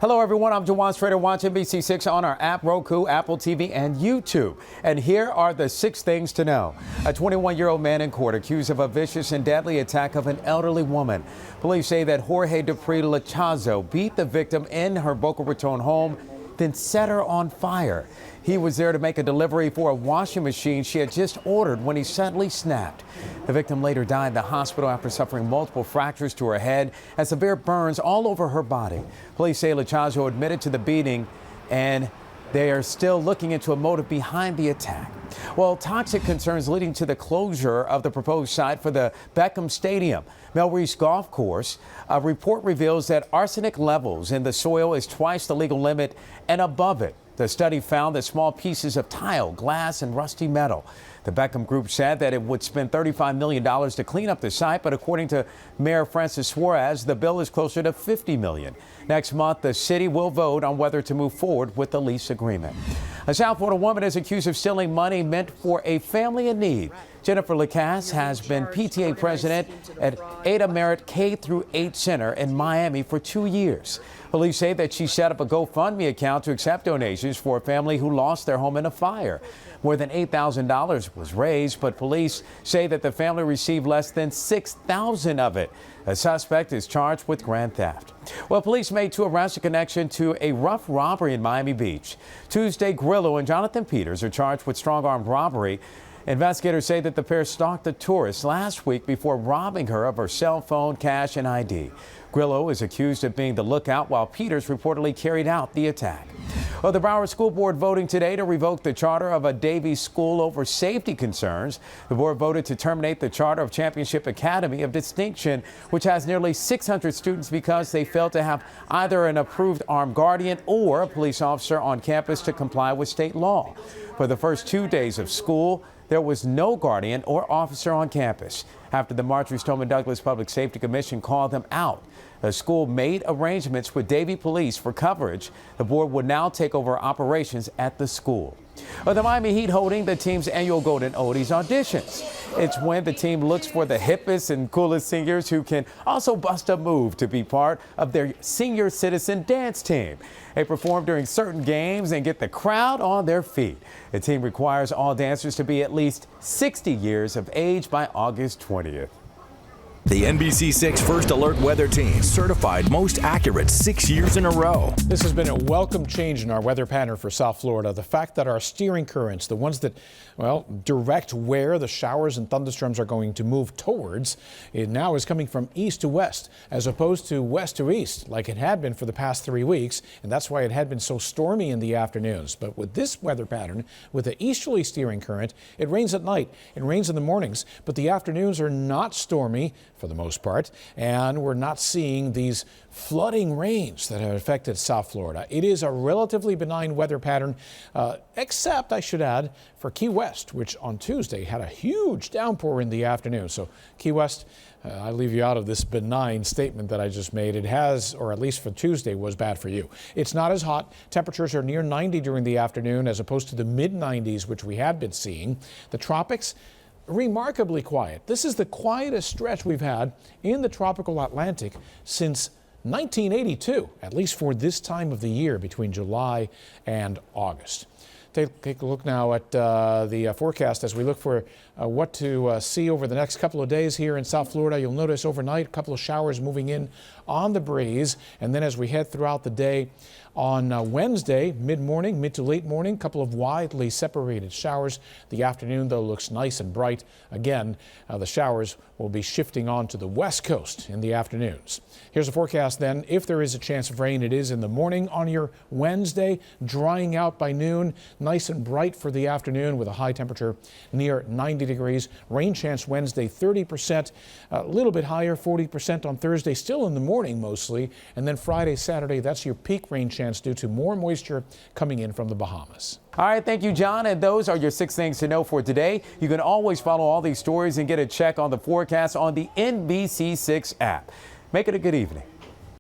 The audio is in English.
Hello everyone, I'm Jawan Strader. Watch NBC6 on our app, Roku, Apple TV, and YouTube. And here are the 6 things to know. A 21-year-old man in court accused of a vicious and deadly attack of an elderly woman. Police say that Jorge Lachazo beat the victim in her Boca Raton home, then set her on fire. He was there to make a delivery for a washing machine she had just ordered when he suddenly snapped. The victim later died in the hospital after suffering multiple fractures to her head and severe burns all over her body. Police say Lachazo admitted to the beating, and they are still looking into a motive behind the attack. Well, toxic concerns leading to the closure of the proposed site for the Beckham Stadium, Melreese Golf Course. A report reveals that arsenic levels in the soil is twice the legal limit and above it. The study found that small pieces of tile, glass, and rusty metal. The Beckham Group said that it would spend $35 million to clean up the site, but according to Mayor Francis Suarez, the bill is closer to $50 million. Next month, the city will vote on whether to move forward with the lease agreement. A South Florida woman is accused of stealing money meant for a family in need. Jennifer Lacasse has been PTA president at Ada Merit K-8 Center in Miami for 2 years. Police say that she set up a GoFundMe account to accept donations for a family who lost their home in a fire. More than $8,000 was raised, but police say that the family received less than $6,000 of it. A suspect is charged with grand theft. Well, police made 2 arrests in connection to a rough robbery in Miami Beach. Tuesday, Grillo and Jonathan Peters are charged with strong-armed robbery. Investigators say that the pair stalked the tourist last week before robbing her of her cell phone, cash, and ID. Grillo is accused of being the lookout, while Peters reportedly carried out the attack. Well, the Broward School Board voting today to revoke the charter of a Davies school over safety concerns. The board voted to terminate the charter of Championship Academy of Distinction, which has nearly 600 students, because they failed to have either an approved armed guardian or a police officer on campus to comply with state law. For the first 2 days of school, there was no guardian or officer on campus. After the Marjorie Stoneman Douglas Public Safety Commission called them out, the school made arrangements with Davie Police for coverage. The board would now take over operations at the school. The Miami Heat holding the team's annual Golden Oldies auditions. It's when the team looks for the hippest and coolest singers who can also bust a move to be part of their senior citizen dance team. They perform during certain games and get the crowd on their feet. The team requires all dancers to be at least 60 years of age by August 20th. The NBC6 First Alert Weather Team, certified most accurate 6 years in a row. This has been a welcome change in our weather pattern for South Florida. The fact that our steering currents, the ones that, well, direct where the showers and thunderstorms are going to move towards, it now is coming from east to west, as opposed to west to east, like it had been for the past 3 weeks. And that's why it had been so stormy in the afternoons. But with this weather pattern, with the easterly steering current, it rains at night, it rains in the mornings, but the afternoons are not stormy for the most part, and we're not seeing these flooding rains that have affected South Florida. It is a relatively benign weather pattern, except, I should add, for Key West, which on Tuesday had a huge downpour in the afternoon. So Key West, I leave you out of this benign statement that I just made. It has, or at least for Tuesday, was bad for you. It's not as hot. Temperatures are near 90 during the afternoon, as opposed to the mid-90s, which we had been seeing. The tropics, remarkably quiet. This is the quietest stretch we've had in the tropical Atlantic since 1982, at least for this time of the year, between July and August. Take a look now at the forecast as we look for what to see over the next couple of days here in South Florida. You'll notice overnight a couple of showers moving in on the breeze, and then as we head throughout the day on Wednesday, mid-morning, mid to late morning, a couple of widely separated showers. The afternoon, though, looks nice and bright. Again, the showers will be shifting on to the west coast in the afternoons. Here's the forecast then. If there is a chance of rain, it is in the morning on your Wednesday, drying out by noon, nice and bright for the afternoon with a high temperature near 90 degrees. Rain chance Wednesday, 30%, a little bit higher, 40% on Thursday, still in the morning mostly. And then Friday, Saturday, that's your peak rain chance due to more moisture coming in from the Bahamas. All right, thank you, John. And those are your 6 things to know for today. You can always follow all these stories and get a check on the forecast on the NBC6 app. Make it a good evening.